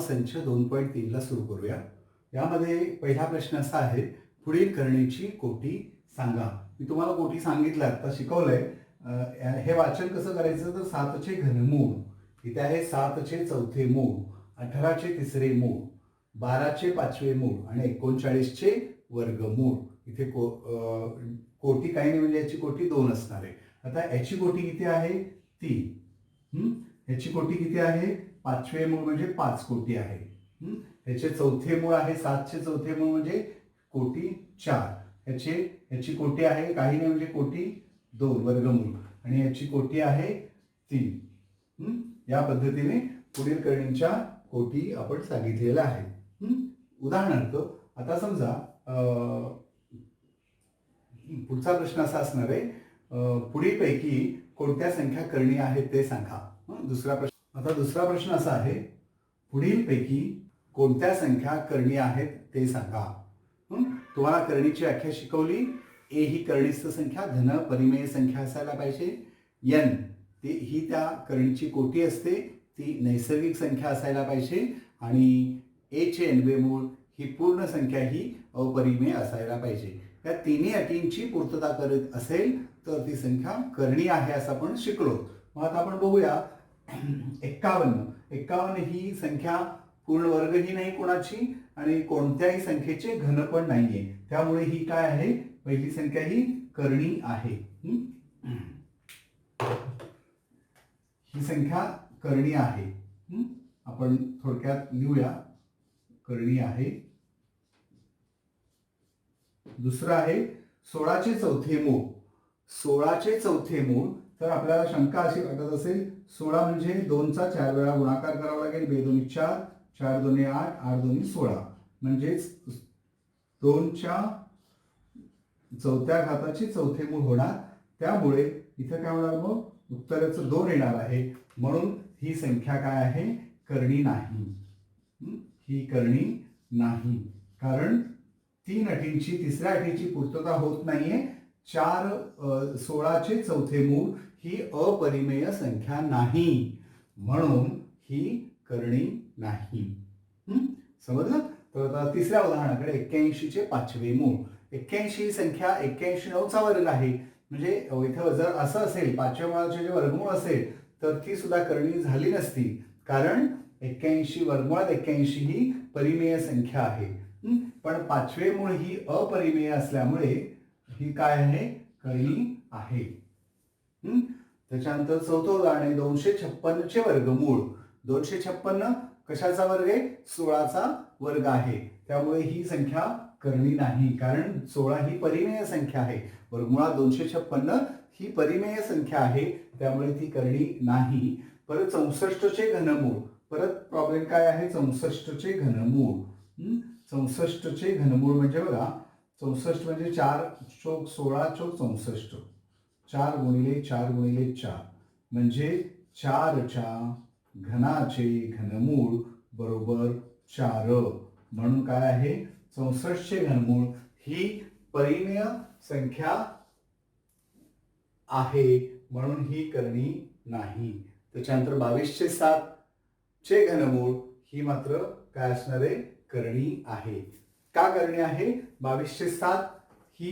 संच 2.3 ला सुरू करूया. यामध्ये पहिला प्रश्न असा आहे, पुढील करणीची कोटी सांगा. मी तुम्हाला कोटी सांगितलं, आता शिकवलंय. हे वाचन कसं करायचं, तर 7चे घनमूळ इथे आहे, 7चे चौथे मूळ, 18चे तिसरे मूळ, 12चे पाचवे मूळ आणि 39चे वर्गमूळ. इथे कोटी काही नाही, म्हणजे याची कोटी 2 असणार आहे. आता याची कोटी किती आहे, 3. याची कोटी किती आहे, पाचवे मूळ म्हणजे 5 कोटी आहे. याचे चौथे मूळ आहे, 7चे चौथे मूळ म्हणजे कोटी 4. याची कोटी आहे काही नाही, म्हणजे कोटी 2 वर्गमूळ, आणि याची कोटी आहे 3. या पद्धतीने पुढील करणीच्या कोटी आपण सांगितलेल्या आहेत. उदाहरणार्थ आता समजा पुढचा प्रश्न असा असणार आहे, पुढीलपैकी कोणत्या संख्या करणी आहेत ते सांगा. आता दुसरा प्रश्न असा आहे, पुढीलपैकी कोणत्या संख्या करणी आहेत ते सांगा. तुम्हाला करणीची व्याख्या शिकवली. ए ही करणीस्थ संख्या, धन परिमेय संख्या असायला पाहिजे. एन ही त्या करणीची कोटी असते, ती नैसर्गिक संख्या असायला पाहिजे. आणि ए चे एनवे मूळ ही पूर्ण संख्या ही अपरिमेय असायला पाहिजे. या तिन्ही अटींची पूर्तता करत असेल तर ती संख्या करणी आहे असं आपण शिकलो. मग आता आपण बघूया 51 ही संख्या पूर्ण वर्ग ही नाही कोणाची, आणि कोणत्याही संख्येचे घन पण नाहीये, त्यामुळे ही काय आहे, पहिली संख्या ही करणी आहे. ही संख्या करणी आहे. आपण थोडक्यात लिहूया, करणी आहे. दुसरं आहे 16चे चौथे मूळ. 16चे चौथे मूळ, तर आपल्याला शंका अशी वाटत असेल, 16 म्हणजे 2चा 4 वेळा गुणाकार करावा लागेल. 2 दोन्ही 4, 4 दोन्ही 8, 8 दोन्ही 16, म्हणजेच 2च्या चौथ्या घाताचे चौथे मूळ होणार. त्यामुळे इथं काय होणार, मग उत्तराचं 2 येणार आहे. म्हणून ही संख्या काय आहे, करणी नाही. ही करणी नाही, कारण 3 अटींची, तिसऱ्या अटीची पूर्तता होत नाहीये. 16चे चौथे मूळ ही अपरिमेय संख्या नाही, म्हणून ही करणी नाही. समजलं? तर आता तिसऱ्या उदाहरणाकडे, 81चे पाचवे मूळ. 81 ही संख्या 81 9चा वर्ग आहे, म्हणजे इथं जर असं असेल, पाचव्या मुळाचे जे वर्गमूळ असेल तर ती सुद्धा करणी झाली नसती, कारण 81 वर्गमुळात 81 ही परिमेय संख्या आहे. पण पाचवे मूळ ही अपरिमेय असल्यामुळे ही काय आहे, करणी आहे. त्याच्यानंतर चौथं उदाहरण आहे, 256चे वर्गमूळ. 256 कशाचा वर्ग आहे, 16चा वर्ग आहे, त्यामुळे ही संख्या करणी नाही, कारण 16 ही परिमेय संख्या आहे. वर्गमुळात 256 ही परिमेय संख्या आहे, त्यामुळे ती करणी नाही. परत 64चे घनमूळ. परत प्रॉब्लेम काय आहे, 64चे घनमूळ. 64चे घनमूळ म्हणजे बघा, 64 म्हणजे 4 चोक 16 चोक 64, 4 गुणिले 4 गुणिले 4, म्हणजे 4च्या घनाचे घनमूळ बरोबर 4. म्हणून काय आहे, 64चे घनमूळ ही परिमेय संख्या आहे, म्हणून ही करणी नाही. त्याच्यानंतर 22चे 7चे घनमूळ ही मात्र काय असणार आहे, करणी आहे. का करणी आहे, 22चे 7 ही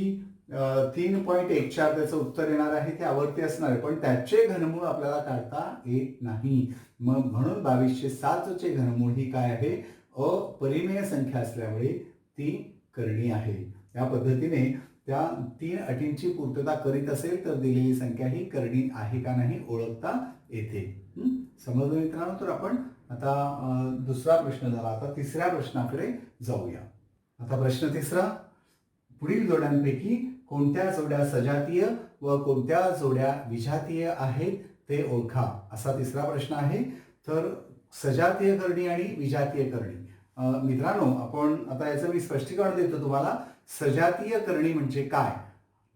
3.14 त्याचं उत्तर येणार आहे, ते आवर्ती असणार आहे, पण त्याचे घनमूळ आपल्याला काढता येत नाही. मग म्हणून 22चे 7चे घनमूळ ही काय आहे, अपरिमेय संख्या असल्यामुळे ती करणी आहे. या पद्धतीने त्या 3 अटींची पूर्तता करीत असेल तर दिलेली संख्या ही करणी आहे का नाही ओळखता येते. समजलं मित्रांनो? तर आपण आता दुसरा प्रश्न झाला, आता तिसऱ्या प्रश्नाकडे जाऊया. आता प्रश्न तिसरा, पुढील जोड्यांपैकी कोणत्या जोड्या सजातीय व कोणत्या जोड्या विजातीय आहेत ते ओळखा, असा तिसरा प्रश्न आहे. तर सजातीय करणी आणि विजातीय करणी, मित्रांनो आपण आता याचं मी स्पष्टीकरण देतो तुम्हाला. सजातीय करणी म्हणजे काय,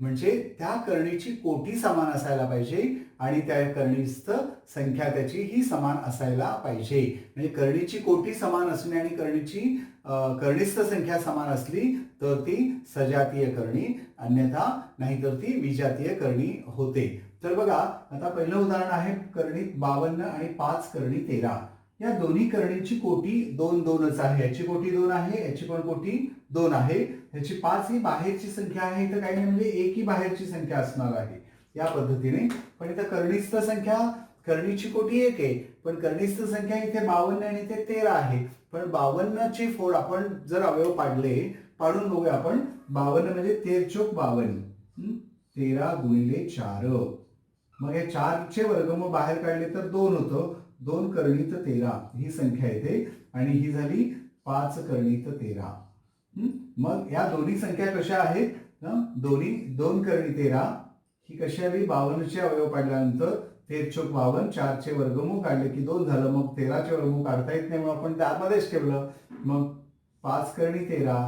म्हणजे त्या करणीची कोटी समान असायला पाहिजे आणि त्या करणीस्थ संख्या त्याची ही समान असायला पाहिजे. म्हणजे करणीची कोटी समान असणे आणि करणीस्थ संख्या समान असली तर ती सजातीय करणी, अन्यथा नाहीतर ती विजातीय करणी होते. तर बघा, आता पहिलं उदाहरण आहे, करणी 52 आणि 5 करणी 13. या दोन्ही करणीची कोटी 2-2च आहे. याची कोटी 2 आहे, याची पण कोटी 2 आहे. ह्याची 5 ही बाहेरची संख्या आहे, इथं काही नाही म्हणजे 1 ही बाहेरची संख्या असणार आहे या पद्धतीने. पण इथं करणीस्थ संख्या, करणीची कोटी 1 आहे, पण करणीस्थ संख्या इथे 52 आणि इथे 13 आहे. पण 52ची फोड आपण जर अवयव पाडून बघूया आपण. 52 म्हणजे 13 चोक 52, 13 गुणिले 4. मग हे 4चे वर्गमूळ बाहेर काढले तर 2 होतं. 2 कर्णित 13 ही संख्या येते आणि ही झाली 5 कर्णित 13. मग या दोन्ही संख्या कशा आहेत? दोन्ही 2 कर्णी 13 ही कशी आली? 52चे अवयव पाडल्यानंतर 13 चोक 52, 4चे वर्गमूळ काढले की 2 झालं. मग 13चे वर्गमूळ काढता येत नाही म्हणून आपण त्यामध्येच ठेवलं. मग 5 कर्णी 13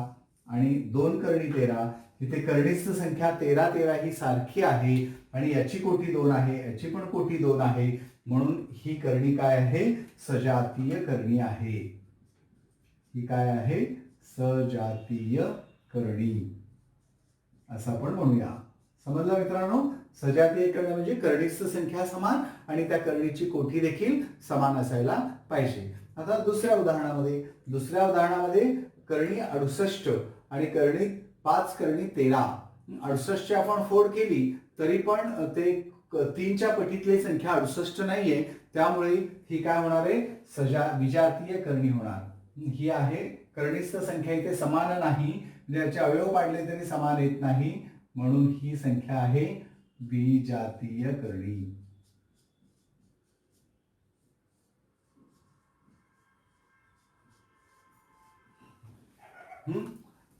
आणि 2 कर्णी 13. इथे कर्णिस्थ संख्या 13 ही सारखी आहे आणि याची कोटी 2 आहे, याची पण कोटी 2 आहे. म्हणून ही करणी काय आहे? सजातीय करणी आहे. ही काय आहे? सजातीय करणी असं आपण म्हणूया. समजलं मित्रांनो? सजातीय करणी म्हणजे कर्णिस्थ संख्या समान आणि त्या करणीची कोटी देखील समान असायला पाहिजे. आता दुसऱ्या उदाहरणामध्ये करणी 68 आणि करणी 5 करणी 13. 68ची आपण फोड केली तरी पण ते 3च्या पटीतली संख्या 68 नाहीये, त्यामुळे ही काय होणार आहे? विजातीय करणी होणार. ही आहे कर्णिस्थ संख्या इथे समान नाही, ज्याचे अवयव पाडले तरी समान येत नाही, म्हणून ही संख्या आहे विजातीय करणी.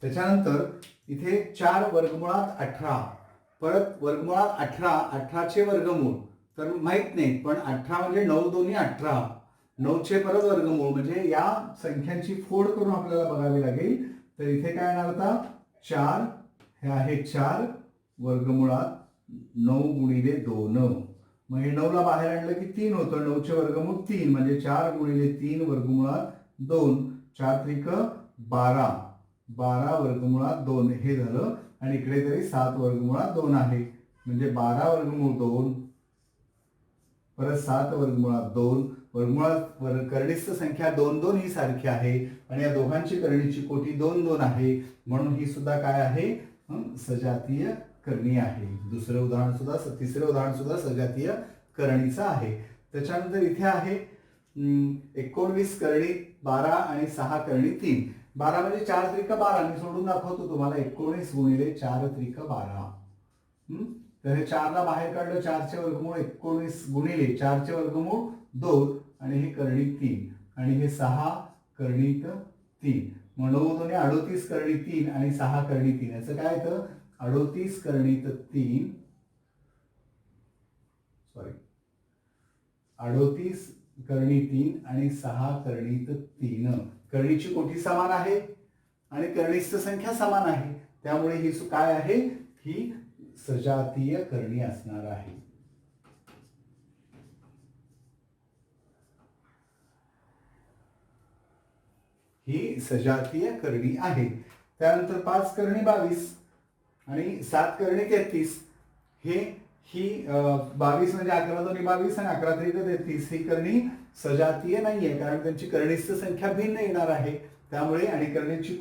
त्याच्यानंतर इथे 4 वर्गमुळात 18, परत वर्गमुळात 18चे वर्गमूळ तर माहित नाही, पण 18 म्हणजे 9 दोन्ही 18, 9चे परत वर्गमूळ म्हणजे या संख्यांची फोड करून आपल्याला बघावी लागेल. तर इथे काय येणार आता? 4 हे आहे 4 वर्गमुळात 9 गुणिले 2. मग हे 9 ला बाहेर आणलं की 3 होतं. 9चे वर्गमूळ 3 म्हणजे 4 गुणिले 3 वर्गमुळात 2. 4 त्रिक 12, 12 वर्गमुळात 2 हे झालं. आणि इकडे तरी 7 वर्गमुळात 2 आहे म्हणजे 12 वर्गमूळ 2 परत 7 वर्गमुळात 2. वर्गमुळात कर्णिस्थ संख्या 2-2 ही सारखी आहे आणि या दोघांची करणीची कोटी 2-2 आहे, म्हणून ही सुद्धा काय आहे? सजातीय करणी आहे. तिसरे उदाहरण सुद्धा सजातीय करणीचं आहे. त्याच्यानंतर इथे आहे 19 करणी 12 आणि 6 करणी 3. 12 म्हणजे 4 त्रिक 12. मी सोडून दाखवतो तुम्हाला. 19 गुणिले 4 त्रिक 12. तर हे 4 ला बाहेर काढलं. 4चे वर्गमूळ 19 गुणिले 4चे वर्गमूळ 2 आणि हे करणी 3 आणि हे 6 कर्णित 3. मग 9 दोन्ही 38 करणी 3 आणि 6 करणी 3. याचं काय येतं? 38 कर्णित 3, 38 करणी 3 आणि 6 कर्णित 3. करणीची कोटी समान आहे आणि कर्णिस्थ संख्या समान आहे, त्यामुळे ही काय आहे? ही सजातीय करणी असणार आहे. ही सजातीय करणी आहे. त्यानंतर 5 करणी 22 आणि 7 करणी 33. ही 22 म्हणजे 11 दोन्ही 22 आणि 11 त्रिक 33. ही करणी सजातीय नाहीये कारण त्यांची कर्णिस्थ संख्या भिन्न येणार आहे, त्यामुळे आणि करणीची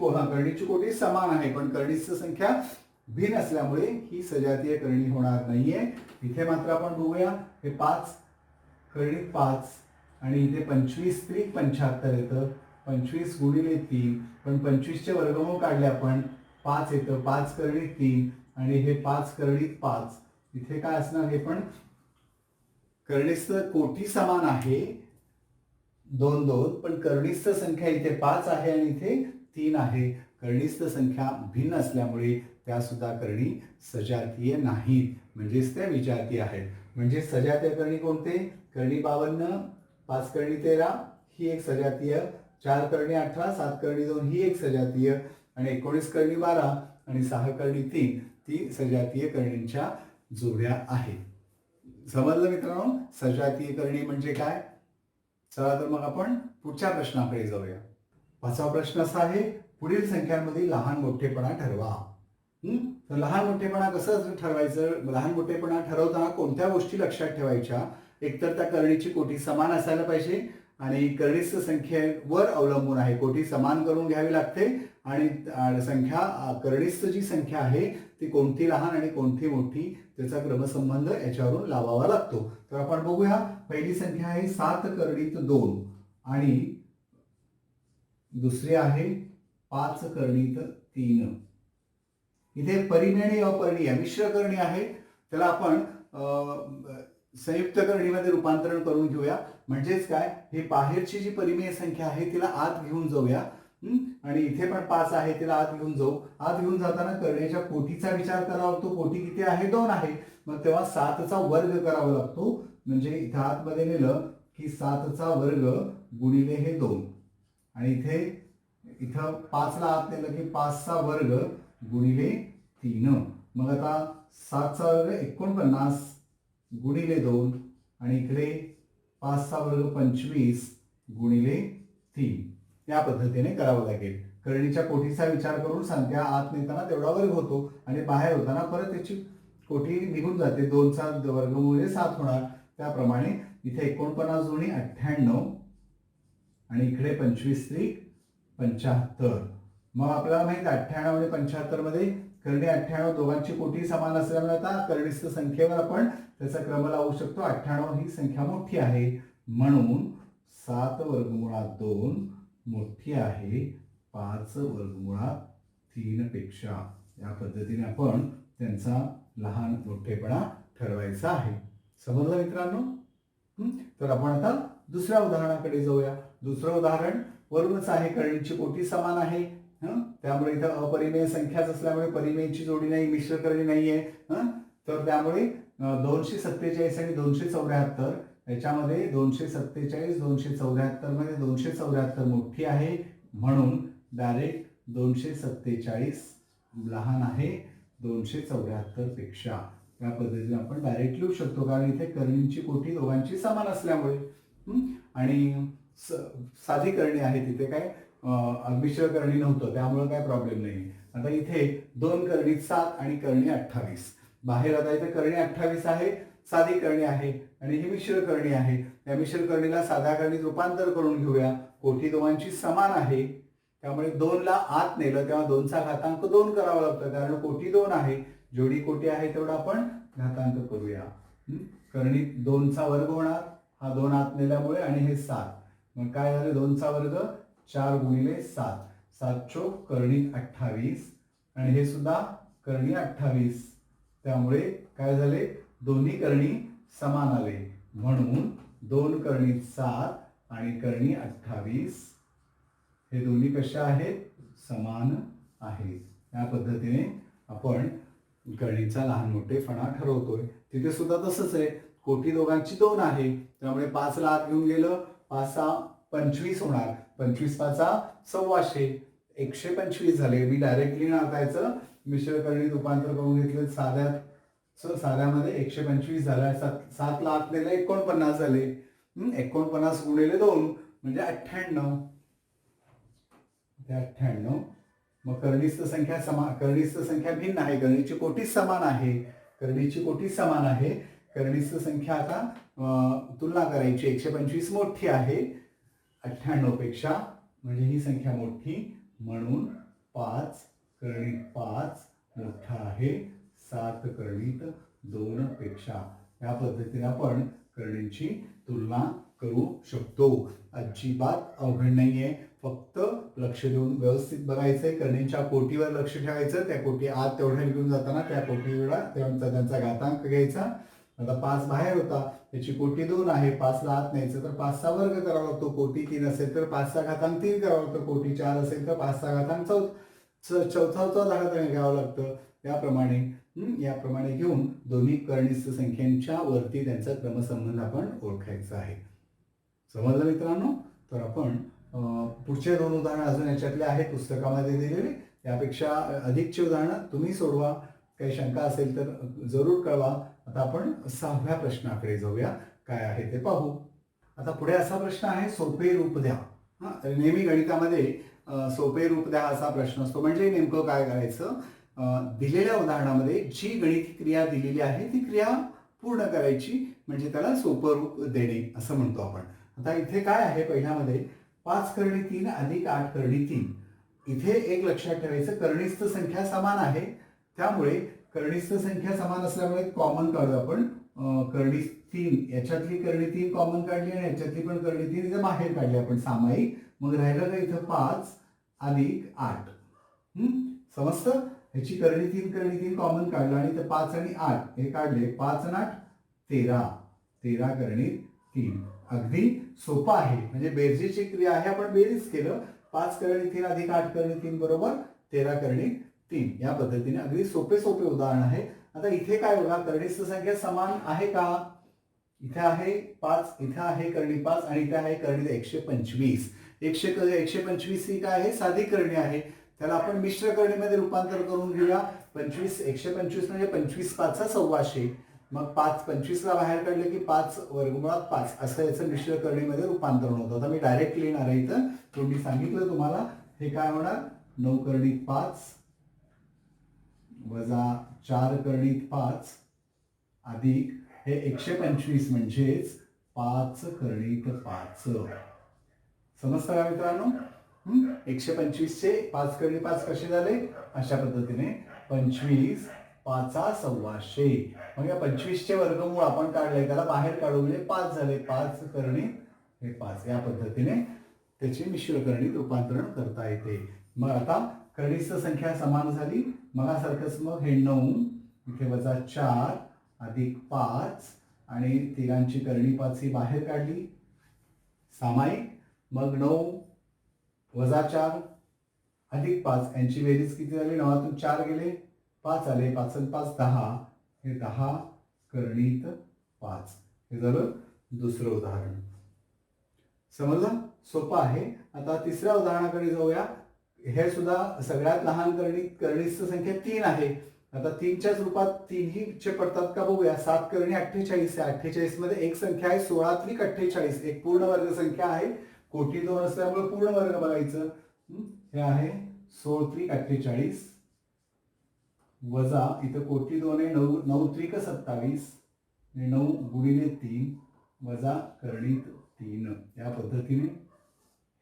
कोटी समान आहे पण कर्णिस्थ संख्या भिन्न असल्यामुळे ही सजातीय करणी होणार नाहीये. इथे मात्र आपण बघूया हे 5 करणी 5 आणि इथे 25 त्रिक 75 येतं. 25 गुणिले 3 पण 25चे वर्गमूळ काढले आपण 5 येतं. 5 करणी 3 आणि हे 5 करणी 5. इथे काय असणार? हे पण कर्णिस्थ कोटी समान आहे 2-2, पण कर्णिस्थ संख्या इथे 5 आहे आणि इथे 3 आहे. कर्णिस्थ संख्या भिन्न असल्यामुळे त्या सुद्धा करणी सजातीय नाहीत, म्हणजेच त्या विजातीय आहेत. म्हणजे सजातीय करणी कोणते? करणी 52, 5 करणी 13 ही एक सजातीय, 4 करणी 18, 7 करणी 2 ही एक सजातीय आणि 19 करणी 12 आणि 6 करणी 3 ती सजातीय करणींच्या जोड्या आहेत. समजलं मित्रांनो सजातीय करणी म्हणजे काय? चला तर मग आपण पुढच्या प्रश्नाकडे जाऊया. 5वा प्रश्न असा आहे, पुढील संख्यांमध्ये लहान मोठेपणा ठरवा. तर लहान मोठेपणा कसं ठरवायचं? लहान मोठेपणा ठरवताना कोणत्या गोष्टी लक्षात ठेवायच्या? एकतर त्या करणीची कोटी समान असायला पाहिजे आणि करणीस्थ संख्येवर अवलंबून आहे. कोटी समान करून घ्यावी लागते आणि संख्या करणीस्थ जी संख्या आहे ती कोणती लहान आणि कोणती मोठी त्याचा क्रमसंबंध याच्यावरून लावावा लागतो. तर आपण बघूया. पहिली संख्या आहे 7 कर्णित 2 आणि दुसरी आहे 5 कर्णित 3. इथे परिमेय आणि अपरिमेय मिश्र करणी आहे. त्याला आपण संयुक्त करणीमध्ये रूपांतरण करून घेऊया. म्हणजेच काय, ही बाहेरची जी परिमेय संख्या आहे तिला आत घेऊन जाऊया आणि इथे पण 5 आहे तिला आत घेऊन जाऊ. आत घेऊन जाताना करणीच्या कोटीचा विचार करावा लागतो. कोटी किती आहे? 2 आहे. मग तेव्हा 7चा वर्ग करावा लागतो. म्हणजे इथं आतमध्ये नेलं की 7चा वर्ग गुणिले हे 2 आणि इथं 5ला आत नेलं की 5चा वर्ग गुणिले 3. मग आता 7चा वर्ग 49 गुणिले 2 आणि इकडे 5चा वर्ग 25 गुणिले 3. या पद्धतीने करावं लागेल. करणीच्या कोटीचा विचार करून संख्या आत नेताना तेवढा वर्ग होतो आणि बाहेर होताना परत त्याची कोटी निघून जाते. 2चा वर्गमूळ 7 होणार. त्याप्रमाणे इथे 49 दुनी 98 आणि इकडे 25 त्रिक 75. मग आपल्याला माहिती 98 आणि 75 मध्ये करणी 98 दोघांची कोटी समान असल्यामुळे आता करणीस्थ संख्येवर आपण त्याचा क्रम लावू शकतो. 98 ही संख्या मोठी आहे म्हणून 7 वर्गमुळात 2 मोठी आहे 5 वर्गमुळात 3 पेक्षा. या पद्धतीने आपण त्यांचा लहान मोठेपणा ठरवायचा आहे. समजलं मित्रांनो? तर आपण आता दुसऱ्या उदाहरणाकडे जाऊया. दुसरं उदाहरण वरूनच आहे. करणीची कोटी समान आहे त्यामुळे इथं अपरिमेय संख्याच असल्यामुळे परिमेयची जोडी नाही, मिश्र करणी नाहीये. तर त्यामुळे 247 आणि 274 याच्यामध्ये 247 274 मध्ये 274 मोठी आहे म्हणून डायरेक्ट 247 लहान आहे 274 पेक्षा. या पद्धतीने आपण डायरेक्ट लिहू शकतो कारण इथे करणींची कोटी दोघांची समान असल्यामुळे आणि साधी करणी आहे. तिथे काय मिश्र करणी नव्हतं त्यामुळे काय प्रॉब्लेम नाही. आता इथे 2 कर्णित 7 आणि करणी 28. बाहेर आता इथे करणी 28 आहे, साधी करणी आहे आणि ही मिश्र करणी आहे. या मिश्र करणीला साध्या करणीत रूपांतर करून घेऊया. कोटी दोघांची समान आहे त्यामुळे 2 ला आत नेलं तेव्हा 2चा घातांक 2 करावा लागतो कारण कोटी 2 आहे. जेवढी कोटी आहे तेवढा आपण घातांक करूया. करणीत 2चा वर्ग होणार, हा 2 आत नेल्यामुळे आणि हे 7. मग काय झालं? 2चा वर्ग 4 गुणिले 7. 7 चोक करणीत 28 आणि हे सुद्धा करणी 28. त्यामुळे काय झाले? दोन्ही करणी समान आले म्हणून 2 कर्णित 7 आणि करणी 28 हे दोन्ही कशा आहेत? समान आहेत. या पद्धतीने आपण करणीचा लहान मोठेपणा ठरवतोय. तिथे सुद्धा तसंच आहे. कोटी दोघांची 2 आहे त्यामुळे 5 ला आत घेऊन गेलं 5 सा 25 होणार. 25 5 125 125 झाले. मी डायरेक्टली नातायचं मिश्र करणी रूपांतर करून घेतले. साध्यामध्ये 125 झाला. 7 ला आत नेलं 49 झाले. 49 गुणिले 2 म्हणजे 98. 98. मग करणीस्थ संख्या भिन्न आहे. करणीची कोटी समान आहे. करणीस्थ संख्या आता तुलना करायची. 125 मोठी आहे 98 पेक्षा म्हणजे ही संख्या मोठी म्हणून 5 कर्णित 5 मोठा आहे 7 कर्णित 2 पेक्षा. या पद्धतीने आपण कर्णींची तुलना करू शकतो. अजिबात अवघड नाहीये. फक्त लक्ष देऊन व्यवस्थित बघायचंय. करणींच्या कोटीवर लक्ष ठेवायचं. त्या कोटी आत तेवढ्या घेऊन जाताना त्या कोटीला त्यांचा घातांक घ्यायचा. आता 5 बाहेर होता त्याची कोटी 2 आहे. 5 ला आत न्यायचं तर 5चा वर्ग करावा लागतो. कोटी 3 असेल तर 5चा घातांक 3 करावा लागतो. कोटी 4 असेल तर 5चा घातांक चौथा घातांक घ्यावं लागतं. याप्रमाणे घेऊन दोन्ही करणीस्थ संख्यांच्या वरती त्यांचा क्रमसंबंध आपण ओळखायचा आहे. समजलं मित्रांनो? तर आपण पुढचे 2 उदाहरणं अजून याच्यातले आहेत पुस्तकामध्ये दिलेले. यापेक्षा अधिकची उदाहरणं तुम्ही सोडवा. काही शंका असेल तर जरूर कळवा. आता आपण 6व्या प्रश्नाकडे जाऊया. काय आहे ते पाहू. आता पुढे असा प्रश्न आहे सोपे रूप द्या. नेहमी गणितामध्ये सोपे रूप द्या असा प्रश्न असतो. म्हणजे नेमकं काय करायचं? दिलेल्या उदाहरणामध्ये जी गणिती क्रिया दिलेली आहे ती क्रिया पूर्ण करायची म्हणजे त्याला सोपं रूप देणे असं म्हणतो आपण. आता इथे काय आहे पहिल्यामध्ये 5 करणी 3 अधिक 8 करणी 3. इथे एक लक्षात ठेवायचं, करणीस्थ संख्या समान आहे, त्यामुळे करणीस्थ संख्या समान असल्यामुळे कॉमन काढू आपण. करणी 3 याच्यातली करणी 3 कॉमन काढली आणि याच्यातली पण करणी 3 इथे बाहेर काढली आपण सामायिक. मग राहिलं का इथं 5 अधिक 8. समजतं? ह्याची करणी 3 कॉमन काढलं आणि इथं 5 आणि 8 हे काढले. 5 आणि 8 13. 13 करणी 3. अगदी सोपं आहे, म्हणजे बेरजेची क्रिया आहे, आपण बेरीज केलं. 5 करणी 3 अधिक 8 करणी 3 बरोबर 13 करणी 3. या पद्धतीने अगदी सोपे उदाहरण आहे. आता इथे काय बघा, करणीस्थ संख्या समान आहे का? इथे आहे 5, इथे आहे करणी 5 आणि इथे आहे करणी 125. 125 ही काय आहे? साधी करणी आहे. त्याला आपण मिश्र करणीमध्ये रूपांतर करून घेऊया. 125 म्हणजे 25 5 125. मग 5 25ला बाहेर काढले की 5 वर्गमुळात 5 असं याचं मिश्र करणीमध्ये रूपांतरण होतं. आता मी डायरेक्ट लिहिणार आहे इथं, तो मी सांगितलं तुम्हाला. हे काय होणार? 9 करणी 5 वजा 4 करणी 5 अधिक हे 125 म्हणजेच 5 करणी 5. समजतं का मित्रांनो? 125चे 5 करणी 5 कसे झाले? अशा पद्धतीने 25 5 125. मग या 25चे वर्गमूळ आपण काढले, त्याला बाहेर काढू म्हणजे 5 झाले. 5 करणी हे 5. या पद्धतीने त्याचे मिश्र करणीत रूपांतरण करता येते. मग आता करणीस्थ संख्या समान झाली. मगासारखंच मग हे 9 इथे वजा 4 अधिक 5 आणि तिघांची करणी 5 ही बाहेर काढली सामायिक. मग 9 वजा 4 अधिक 5 यांची बेरीज किती झाली? 9तून 4 गेले 5 आले. 5 आणि 5 10. हे 10 करणीत 5. हे झालं दुसरं उदाहरण. समजलं? सोपं आहे. आता तिसऱ्या उदाहरणाकडे जाऊया. हे सुद्धा सगळ्यात लहान करणीस्थ संख्या 3 आहे. आता 3च्याच रूपात 3 ही पडतात का बघूया. 7 करणी 48 आहे. 48 मध्ये एक संख्या आहे 16 त्रिक 48. एक पूर्ण वर्ग संख्या आहे. कोटी 2 असल्यामुळे पूर्ण वर्ग बघायचं. हे आहे 16 त्रिक 48 वजा इथं कोटी 2 आहे 9 त्रिक 27 9 गुणिले 3 वजा करणीत 3. या पद्धतीने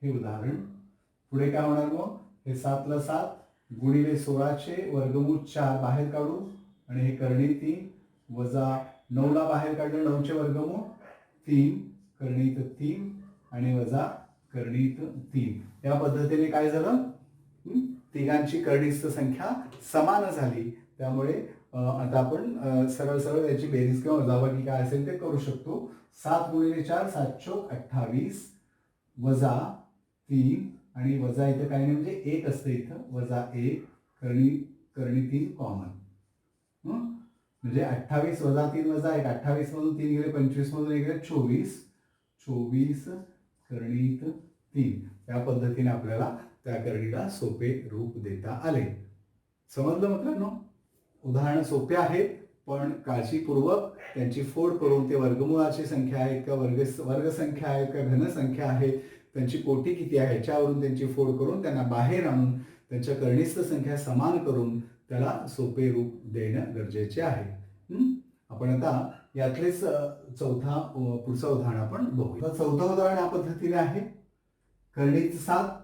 हे उदाहरण. पुढे काय होणार मग? हे 7ला 7 गुणिले 16चे वर्गमूळ 4 बाहेर काढू आणि हे करणी 3 वजा 9ला बाहेर काढलं 9चे वर्गमूळ 3 करणीत 3 आणि वजा करणीत 3. या पद्धतीने काय झालं? तिघांची करणीस्थ संख्या समान झाली. त्यामुळे आता आपण सरळ त्याची बेरीज किंवा वजाबाकी काय असेल ते करू शकतो. 7 गुणिले 4 7 चौक 28 वजा 3 आणि वजा इथं काही नाही म्हणजे 1 असतं इथं वजा 1 करणी 3 कॉमन. म्हणजे 28 वजा 3 वजा 1 28 मधून 3 गेले 25 मधून 1 गेले 24 करणीत 3. या पद्धतीने आपल्याला त्या करणीला सोपे रूप देता आले. समजलं मित्रांनो? उदाहरणं सोपे आहेत, पण काळजीपूर्वक त्यांची फोड करून ते वर्गमुळाची संख्या आहेत का वर्गसंख्या आहेत का घनसंख्या आहेत, त्यांची कोटी किती आहे ह्याच्यावरून त्यांची फोड करून त्यांना बाहेर आणून त्यांच्या करणीस्थ संख्या समान करून त्याला सोपे रूप देणं गरजेचे आहे. आपण आता यातलेच पुढचं उदाहरण आपण बघूया. चौथं उदाहरण या पद्धतीने आहे. करणीत 7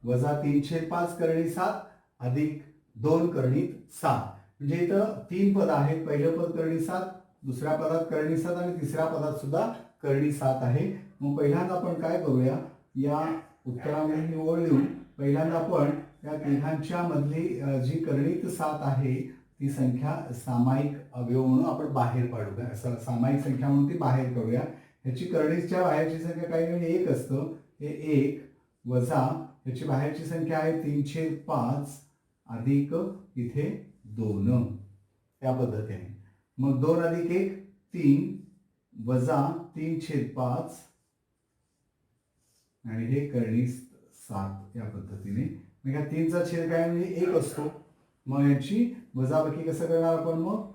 वजा 3/5 करणी 7 अधिक 2 करणीत 7. म्हणजे इथं 3 पद आहेत. पहिलं पद करणी 7, दुसऱ्या पदात करणी 7 आणि तिसऱ्या पदात सुद्धा करणी 7 आहे. मग पहिल्यांदा आपण काय करूया, या उत्तरामध्ये ही ओळ लिहून पहिल्यांदा आपण या तिघांच्या मधली जी करणीत 7 आहे ती संख्या सामायिक अवयव म्हणून आपण बाहेर काढूया. सामायिक संख्या म्हणून ती बाहेर काढूया. ह्याची करणीच्या बाहेरची संख्या काही म्हणजे 1 असतं. हे 1 वजा ह्याची बाहेरची संख्या आहे 3/5 अधिक इथे 2. या पद्धतीने मग 2 अधिक 1 3 वजा 3/5 आणि हे करणी 7. या पद्धतीने मग या 3चा छेद काय म्हणजे 1 असतो. मग याची वजाबाकी कसं करणार आपण? मग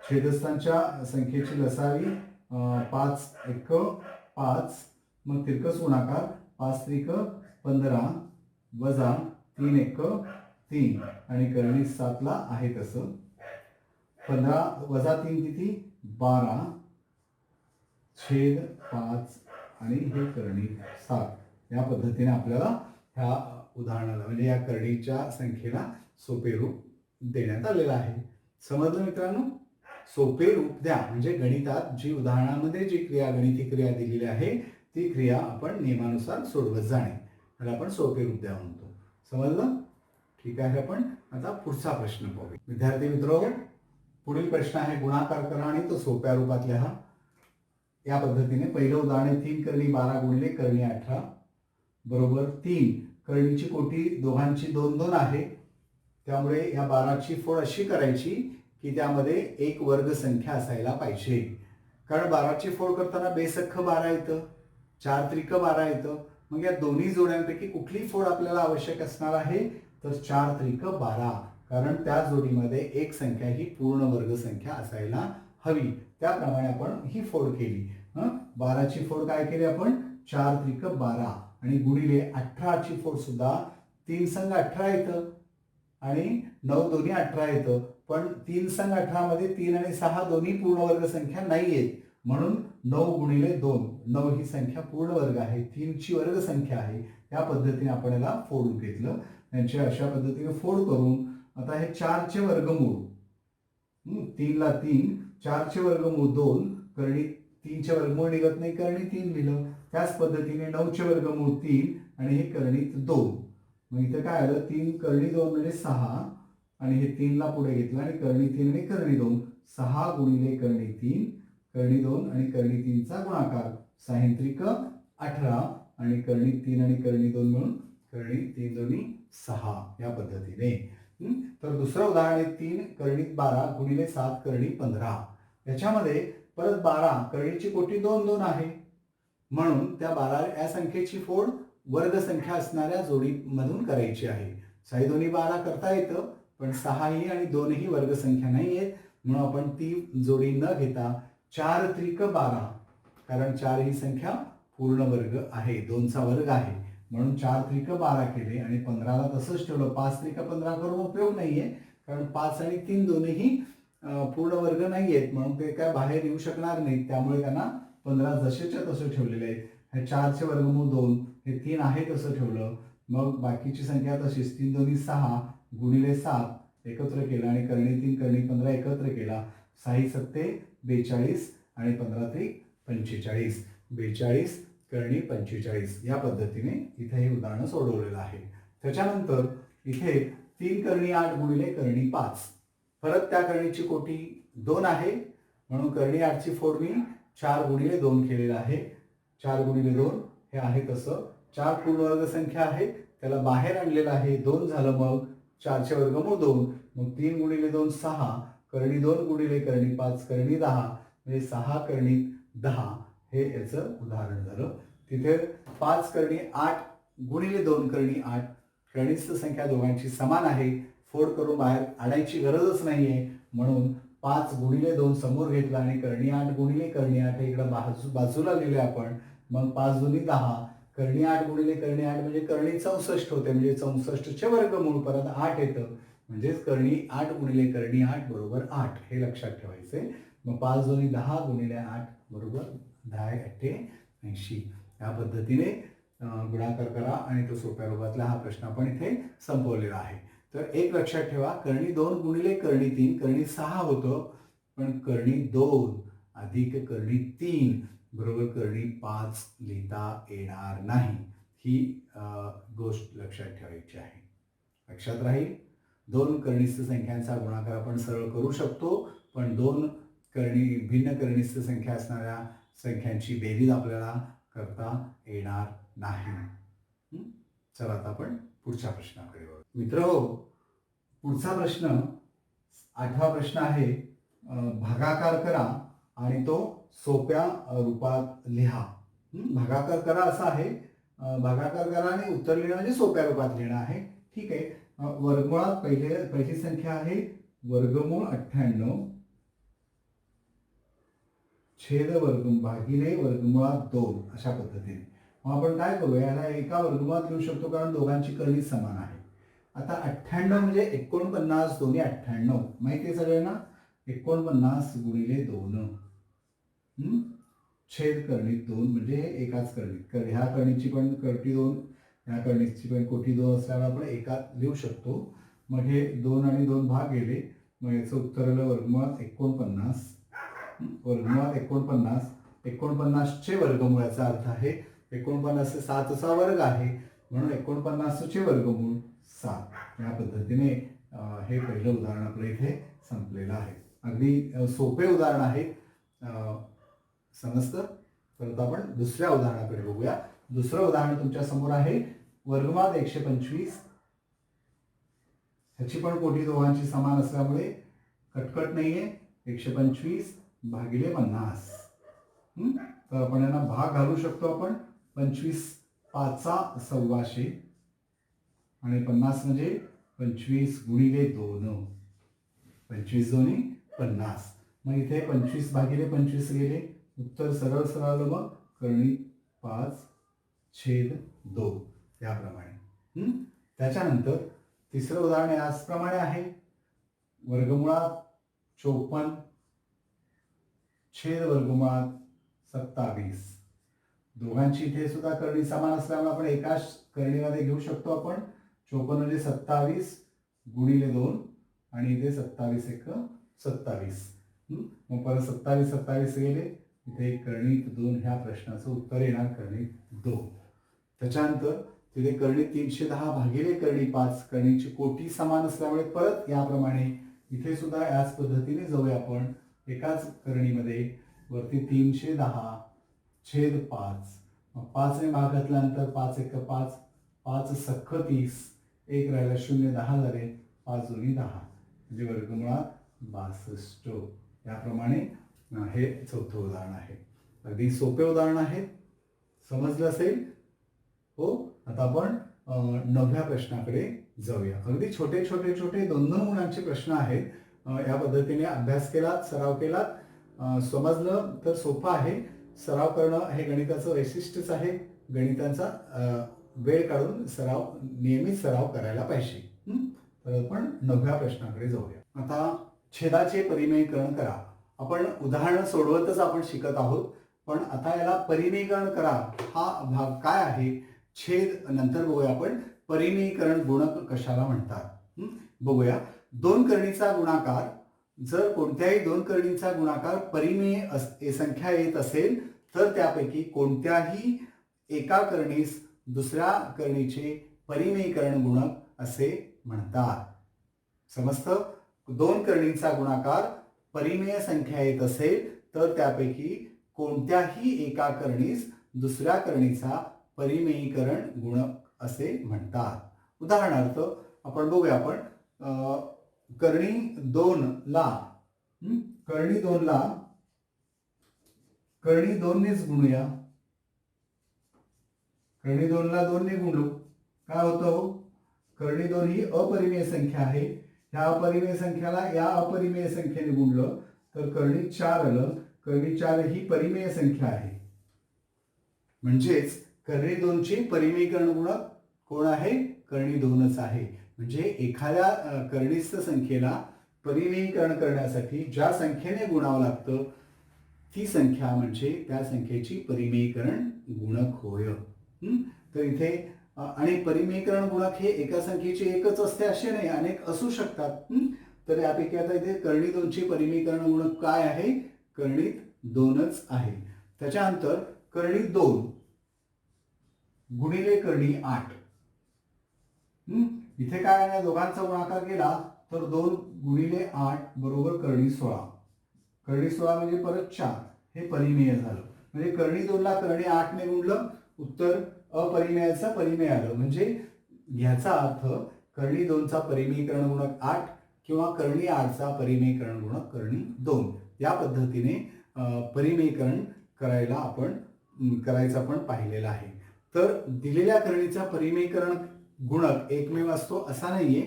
छेदस्थांच्या संख्येची लसावी 5 1 5 मग तिरकस गुणाकार 5 त्रिक 15 वजा 3 1 3 आणि करणी 7ला आहे तसं 15 वजा 3 किती 12 छेद 5 आणि हे करणी 7 या पद्धतीने आपल्याला ह्या उदाहरणाला म्हणजे या करणीच्या संख्येला सोपे रूप देण्यात आलेलं आहे. समजलं मित्रांनो? सोपे रूप द्या म्हणजे गणितात जी उदाहरणामध्ये जी क्रिया गणिती क्रिया दिलेली आहे ती क्रिया आपण नियमानुसार सोडवत जाणे त्याला आपण सोपे रूप द्या म्हणतो. समजलं? ठीक आहे. आपण आता पुढचा प्रश्न पाहूया. विद्यार्थी मित्र, पुढील प्रश्न आहे गुणाकार करा आणि तो सोप्या रूपात लिहा. या पद्धतीने पहिलं उदाहरण 3 करणी 12 गुणिले करणी 18 बरोबर 3. करणीची कोटी दोघांची 2 2 आहे. त्यामुळे या 12ची फोड अशी करायची की त्यामध्ये एक वर्ग संख्या असायला पाहिजे. कारण 12ची फोड करताना बेसख्ख 12 येतं, 4 त्रिक 12 येतं. मग या दोन्ही जोड्यांपैकी कुठली फोड आपल्याला आवश्यक असणार आहे तर 4 त्रिक 12. कारण त्या जोडीमध्ये एक संख्या ही पूर्ण वर्ग संख्या असायला हवी. त्याप्रमाणे आपण ही फोड केली. 12ची फोड काय केली आपण 4 त्रिक 12 आणि गुणिले 18ची फोड सुद्धा 3 संग 18 येतं आणि 9 दोन्ही 18 येतं. पण 3 संग 18 मध्ये 3 आणि 6 दोन्ही पूर्ण वर्ग संख्या नाही आहेत. म्हणून 9 गुणिले 2 9 ही संख्या पूर्ण वर्ग आहे. 3ची वर्ग संख्या आहे. या पद्धतीने आपण याला फोडून घेतलं. यांची अशा पद्धतीने फोड करून आता हे 4चे वर्गमूळ 3 ला 3 4चे वर्गमूळ 2 करणी 3चे वर्गमूळ निघत नाही करणी 3 लिहिलं. त्याच पद्धतीने 9चे वर्गमूळ 3 आणि हे करणीत 2. मग इथं काय आलं 3 करणी 2 म्हणजे 6 आणि हे 3 ला पुढे घेतलं आणि करणी 3 आणि करणी 2 6 गुणिले करणी 3 करणी 2 आणि करणी 3चा गुणाकार 6 त्रिक 18 आणि करणी 3 आणि करणी 2 मिळून करणी 3 दोन्ही 6 या पद्धतीने. तर दुसरं उदाहरण आहे 3 करणीत 12 गुणिले 7 करणी 15. याच्यामध्ये परत 12 करणीची कोटी 2 2 आहे. म्हणून त्या 12 या संख्येची फोड वर्ग संख्या असणाऱ्या जोडीमधून करायची आहे. 6 दोन्ही 12 करता येतं पण 6 ही आणि 2 ही वर्ग संख्या नाही आहेत. म्हणून आपण ती जोडी न घेता 4 त्रिक 12 कारण 4 ही संख्या पूर्ण वर्ग आहे 2चा वर्ग आहे म्हणून 4 त्रिक 12 केले आणि 15ला तसंच ठेवलं. 5 त्रिक 15 करून उपयोग नाहीये कारण 5 आणि 3 दोन्हीही पूर्ण वर्ग नाही आहेत म्हणून ते काय बाहेर येऊ शकणार नाहीत. त्यामुळे त्यांना 15 जसेच्या तसे ठेवलेले आहेत. हे 4चे वर्गमूळ 2 हे 3 आहे तसं ठेवलं. मग बाकीची संख्या तशीच 3 दोन्ही 6 गुणिले 7 एकत्र केलं आणि करणी 3 करणी 15 एकत्र केला. 6 सत्ते 42 आणि 15 त्रिक 45 42 करणी 45 या पद्धतीने इथे हे उदाहरण सोडवलेलं आहे. त्याच्यानंतर इथे 3 करणी 8 गुणिले करणी 5 परत त्या करणीची कोटी 2 आहे म्हणून करणी 8ची फोड मी 4 गुणिले 2 केलेलं आहे. 4 गुणिले 2 हे आहे तसं 4 पूर्ण वर्ग संख्या आहे त्याला बाहेर आणलेलं आहे 2 झालं. मग 4चे वर्गमूळ 2 मग 3 गुणिले 2 6 करणी 2 गुणिले करणी 5 करणी 10 म्हणजे 6 करणी 10 हे याचं उदाहरण झालं. तिथे 5 करणी 8 गुणिले 2 करणी 8 करणीस्थ संख्या दोघांची समान आहे. फोड करून बाहेर आणायची गरजच नाहीये म्हणून 5 गुणिले 2 समोर घेतला आणि करणी 8 गुणिले करणी 8 हे इकडं बाजूला लिहिले आपण. मग 5 दोन्ही 10 करणी 8 गुणिले करणी 8 म्हणजे करणी 64 होते म्हणजे 64चे वर्गमूळ परत 8 येतं म्हणजेच करणी 8 गुणिले करणी 8 बरोबर 8 हे लक्षात ठेवायचे. मग 5 दोन्ही 10 गुणिले 8 बरोबर 10 80 या पद्धतीने गुणाकार करा आणि तो सोप्या रूपातला हा प्रश्न आपण इथे संपवलेला आहे. तर एक लक्षात ठेवा करणी 2 गुणिले करणी 3 करणी 6 होतं पण करणी 2 अधिक करणी 3 बरोबर करणी 5 लिहिता येणार नाही. ही गोष्ट लक्षात ठेवायची आहे. लक्षात राहील 2 करणीस्थ संख्यांचा गुणाकार आपण सरळ करू शकतो पण 2 भिन्न करणीस्थ संख्या असणाऱ्या संख्यांची बेरीज आपल्याला करता येणार नाही. चला आता आपण पुढच्या प्रश्नाकडे वळू. मित्रहो पुढचा प्रश्न 8वा प्रश्न आहे भागाकार करा आणि तो सोप्या रूपात लिहा. भागाकार करा असा आहे. भागाकार करा आणि उत्तर लिहिणं म्हणजे सोप्या रूपात लिहिणं आहे. ठीक आहे. वर्गमुळात पहिली संख्या आहे वर्गमूळ 98 छेद भागिले वर्गमुळात 2 अशा पद्धतीने. मग आपण काय करूया याला एका वर्गमुळात लिहू शकतो कारण दोघांची करणी समान आहे. आता 98 म्हणजे 49 दोन्ही 98 माहिती आहे सगळ्यांना. 49 गुणिले 2 छेद कर्णित 2 म्हणजे हे एकाच कर्णित. ह्या कर्णीची पण कर्टी 2, ह्या कर्णीची पण कोटी 2 असल्यामुळे आपण एकात लिहू शकतो. मग हे 2 आणि 2 भाग गेले. मग याचं उत्तर आलं वर्गमुळात 49. वर्गमुळात 49. 49चे वर्गमूळ याचा अर्थ आहे 49 7चा वर्ग आहे, म्हणून 49चे वर्गमूळ 7. या पद्धतीने हे पहिलं उदाहरण आपलं इथे संपलेलं आहे. अगदी सोपे उदाहरण आहे. समजतं? तर आता आपण दुसऱ्या उदाहरणाकडे बघूया. दुसरं उदाहरण तुमच्या समोर आहे. वर्गमुळात 125. ह्याची पण कोटी दोघांची समान असल्यामुळे कटकट नाहीये. 125 भागिले 50. तर आपण यांना भाग घालू शकतो आपण. 25 5 1,600 आणि 50 म्हणजे 25 गुणिले 2. 25 दोन्ही 50. मग इथे 25 भागिले 25 गेले. उत्तर सरळ सरळ आलं. मग कर्णी 5/2 याप्रमाणे. त्याच्यानंतर तिसरं उदाहरण याचप्रमाणे आहे. वर्गमुळात 54 छेद वर्गमुळात 27. दोघांची इथे सुद्धा कर्णी समान असल्यामुळे आपण एकाच कर्णीमध्ये घेऊ शकतो आपण. 54 म्हणजे 27 गुणिले 2 आणि इथे 27 एक 27. मग परत 27 27 गेले. इथे कर्णित 2 ह्या प्रश्नाचं उत्तर येणार कर्णित 2. त्याच्यानंतर तिथे कर्णी 310 भागिले कर्णी 5. कर्णीची कोटी समान असल्यामुळे परत याप्रमाणे इथे सुद्धा याच पद्धतीने जाऊया आपण. एकाच कर्णीमध्ये वरती 310 छेद 5. मग 5 ने भाग घातल्यानंतर 5 एक 5, 5 सख्ख 30, 1 राहिला 0 10 झाले. 5 दोन्ही 10 म्हणजे वर्गमुळात 62. याप्रमाणे हे चौथं उदाहरण आहे. अगदी सोपे उदाहरण आहे. समजलं असेल? हो. आता आपण 9व्या प्रश्नाकडे जाऊया. अगदी छोटे छोटे छोटे 2-2 गुणांचे प्रश्न आहेत. या पद्धतीने अभ्यास केलात, सराव केलात, समजलं तर सोपं आहे. सराव करणं हे गणिताचं वैशिष्ट्यच आहे. गणिताचा वेळ काढून नियमित सराव करायला पाहिजे. तर आपण 9व्या प्रश्नाकडे जाऊया. आता छेदाचे परिमेयीकरण करा. आपण उदाहरण सोडवतच आपण शिकत आहोत, पण आता याला परिमेयीकरण करा हा भाग काय आहे. छेद नंतर बघूया आपण. परिमेयीकरण गुणक कशाला म्हणतात बघूया. 2 कर्णीचा गुणाकार, जर कोणत्याही 2 कर्णीचा गुणाकार परिमेय संख्या येत असेल तर त्यापैकी कोणत्याही एका कर्णीस दुसऱ्या कर्णीचे परिमेयीकरण गुणक असे म्हणतात. समजतं? 2 कर्णीचा गुणाकार परिमेय संख्या येत असेल तर त्यापैकी कोणत्याही एका कर्णीस दुसऱ्या कर्णीचा परिमेयीकरण गुणक असे म्हणतात. उदाहरणार्थ आपण बघूया. आपण कर्णी 2ला कर्णी 2 नेच गुणूया. कर्णी 2ला 2 ने गुणू काय होतं? कर्णी 2 ही अपरिमेय संख्या आहे. ह्या अपरिमेय संख्याला या अपरिमेय संख्येने गुणलं तर कर्णी 4 आलं. कर्णी 4 ही परिमेय संख्या आहे. म्हणजेच कर्णी 2ची परिमेयीकरण गुणक कोण आहे? कर्णी 2च आहे. म्हणजे एखाद्या कर्णीस्थ संख्येला परिमेयीकरण करण्यासाठी ज्या संख्येने गुणावं लागतं ती संख्या म्हणजे त्या संख्येची परिमेयीकरण गुणक होय. तर इथे आणि परिमेयीकरण गुणक हे एका संख्येची एकच असते असे नाही, अनेक असू शकतात. तर यापैकी आता इथे कर्णी 2ची परिमेयीकरण गुणक काय आहे? कर्णित 2च आहे. त्याच्यानंतर कर्णी 2 गुणिले कर्णी 8. इथे काय आहे? दोघांचा गुणाकार केला तर 2 गुणिले 8 बरोबर कर्णी 16. कर्णी 16 म्हणजे परत 4. हे परिमेय झालं. म्हणजे कर्णी 2ला कर्णी 8 ने गुणलं, उत्तर अपरिमेयाचा परिमेय आलं. म्हणजे ह्याचा अर्थ कर्णी 2चा परिमेयीकरण गुणक 8 किंवा कर्णी 8चा परिमेयीकरण गुणक कर्णी 2. या पद्धतीने परिमेयीकरण करायचं आपण पाहिलेलं आहे. तर दिलेल्या कर्णीचा परिमेयीकरण गुणक एकमेव असतो असा नाहीये.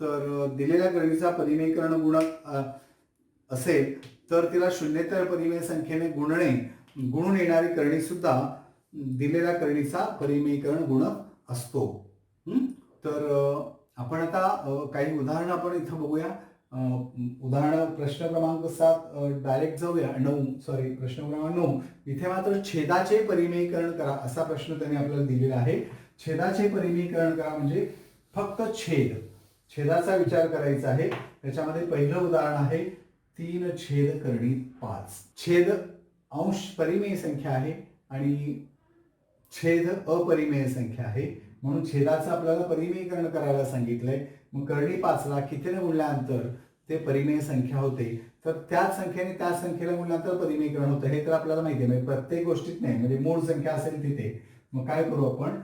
तर दिलेल्या कर्णीचा परिमेयीकरण गुणक असेल तर तिला शून्येतर परिमेय संख्येने गुणून येणारी कर्णी सुद्धा दिलेल्या कर्णीचा परिमेयीकरण गुणक असतो. तर आपण आता काही उदाहरणं आपण इथं बघूया. उदाहरण प्रश्न क्रमांक 7 डायरेक्ट जाऊया. प्रश्न क्रमांक 9 इथे मात्र छेदाचे परिमेयीकरण करा असा प्रश्न त्यांनी आपल्याला दिलेला आहे. छेदाचे परिमेयीकरण करा म्हणजे फक्त छेदाचा विचार करायचा आहे. त्याच्यामध्ये पहिलं उदाहरण आहे 3/5. छेद अंश परिमेय संख्या आहे आणि छेद अपरिमेय संख्या आहे, म्हणून छेदाचं आपल्याला परिमेयीकरण करायला सांगितलंय. मग कर्णी 5ला कितीने गुणल्यानंतर ते परिमेय संख्या होते, तर त्याच संख्येने त्या संख्येला गुणल्यानंतर परिमेयीकरण होतं. हे तर आपल्याला माहिती आहे, म्हणजे प्रत्येक गोष्टीत नाही, म्हणजे मूळ संख्या असेल तिथे. मग काय करू आपण,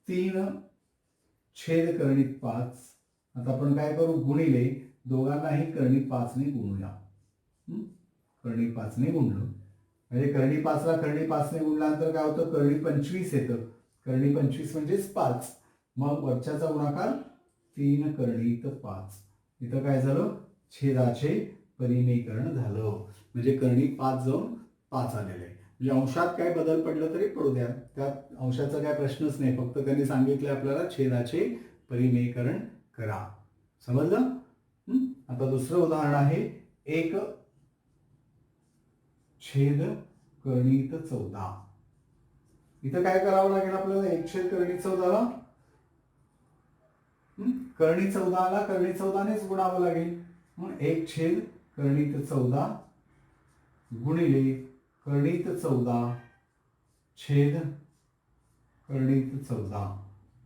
3/5. आता आपण काय करू, गुणिले दोघांनाही कर्णी 5ने गुणूया. कर्णी 5ने गुणलं म्हणजे कर्णी 5ला कर्णी 5ने गुणल्यानंतर काय होतं, कर्णी 25 येतं. कर्णी 25 म्हणजेच 5. मग वरच्याचा गुणाकार 3 कर्णीत 5. इथं काय झालं, छेदाचे परिमेयीकरण झालं. म्हणजे कर्णी 5 जाऊन 5 आलेलं आहे. म्हणजे अंशात काय बदल पडलं तरी पडू द्या, त्यात अंशाचा काय प्रश्नच नाही. फक्त त्यांनी सांगितलं आपल्याला छेदाचे परिमेयीकरण करा. समजलं? आता दुसरं उदाहरण आहे 1/14. इथं काय करावं लागेल आपल्याला, 1/14ला कर्णी 14ला कर्णी 14नेच गुणावं लागेल. मग 1/14 गुणिले कर्णीत 14 छेद कर्णीत 14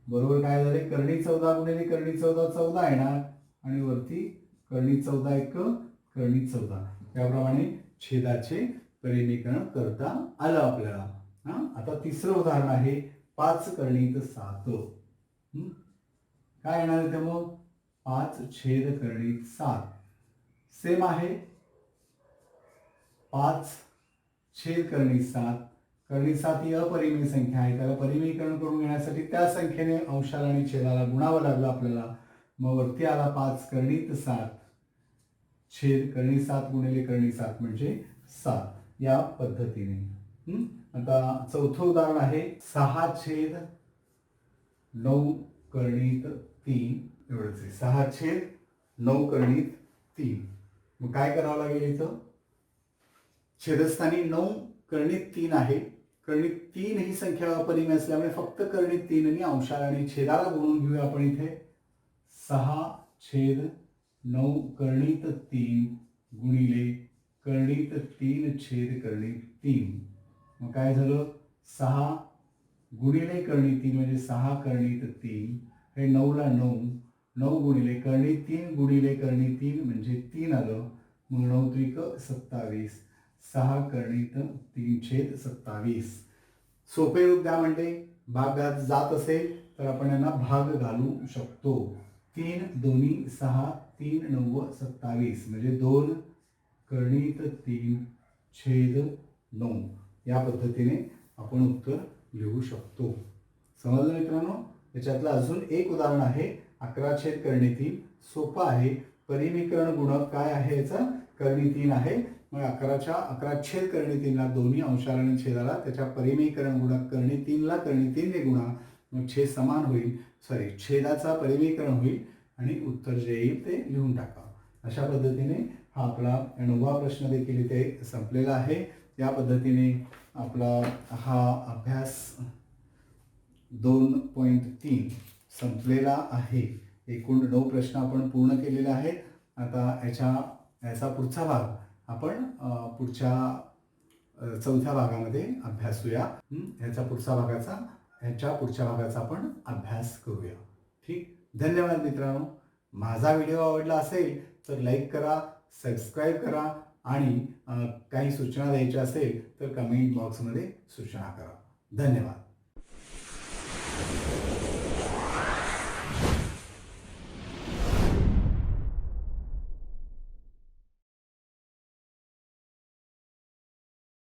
बरोबर काय झाले, कर्णी 14 गुणिले कर्णी 14 14 येणार आणि वरती कर्णी 14 1 कर्णी 14. त्याप्रमाणे छेदाचे परिमेयीकरण करता आलं आपल्याला. आता तिसरं उदाहरण आहे 5 कर्णीत 7. काय येणार इथे मग, 5 छेद कर्णीत 7 सेम आहे. 5 छेद कर्णीत 7. कर्णीत 7 ही अपरिमेय संख्या आहे, त्याला परिमेयीकरण करून घेण्यासाठी त्या संख्येने अंशाला आणि छेदाला गुणावं लागलं आपल्याला. मग वरती आला 5 कर्णीत 7 छेद कर्णी 7 गुणिले कर्णी 7 म्हणजे 7. या पद्धतीने. आता चौथं उदाहरण आहे 6/9 कर्णीत 3. एवढंच आहे, 6/9 कर्णीत 3. मग काय करावं लागेल, इथं छेदस्थानी 9 कर्णीत 3 आहे. कर्णीत 3 ही संख्या अपरिमेय असल्यामुळे फक्त कर्णीत 3 आणि अंशाला आणि छेदाला गुणून घेऊया आपण. इथे 6/9 कर्णीत 3 गुणिले कर्णीत 3 छेद कर्णीत 3. मग काय झालं, 6 गुणिले कर्णी 3 म्हणजे 6 कर्णीत 3. हे 9ला 9 गुणिले कर्णी 3 गुणिले कर्णी 3 म्हणजे 3 आलं. मग 9 त्रिक 27 6 कर्णीत 3 छेद 27. सोपे रूप द्या म्हणजे भागात जात असेल तर आपण यांना भाग घालू शकतो. 3 दोन्ही 6 3 9 27 म्हणजे 2 कर्णीत 3 छेद 9. या पद्धतीने आपण उत्तर लिहू शकतो. समजलं मित्रांनो? याच्यातलं अजून एक उदाहरण आहे 11 छेद कर्णी 3. सोपं आहे. परिमेयीकरण गुणक काय आहे याचा, कर्णी 3 आहे. मग 11 छेद कर्णी 3ला दोन्ही अंशाला आणि छेदाला त्याच्या परिमेयीकरण गुणक कर्णी 3ला कर्णी 3ने गुणा. मग छेद समान होईल, छेदाचा परिमेयीकरण होईल आणि उत्तर जे येईल ते लिहून टाका. अशा पद्धतीने हा आपला 9वा प्रश्न देखील इथे संपलेला आहे. या पद्धतीने आपला हा अभ्यास 2.3 संपलेला आहे. एकूण 9 प्रश्न आपण पूर्ण केलेले आहेत. आता याचा पुढचा भाग आपण पुढच्या 4थ्या भागामध्ये अभ्यासूया. ह्याच्या पुढच्या भागाचा आपण अभ्यास करूया. ठीक, धन्यवाद मित्रांनो. माझा व्हिडिओ आवडला असेल तर लाईक करा, सबस्क्राईब करा आणि काही सूचना द्यायच्या असेल तर कमेंट बॉक्समध्ये सूचना करा. धन्यवाद.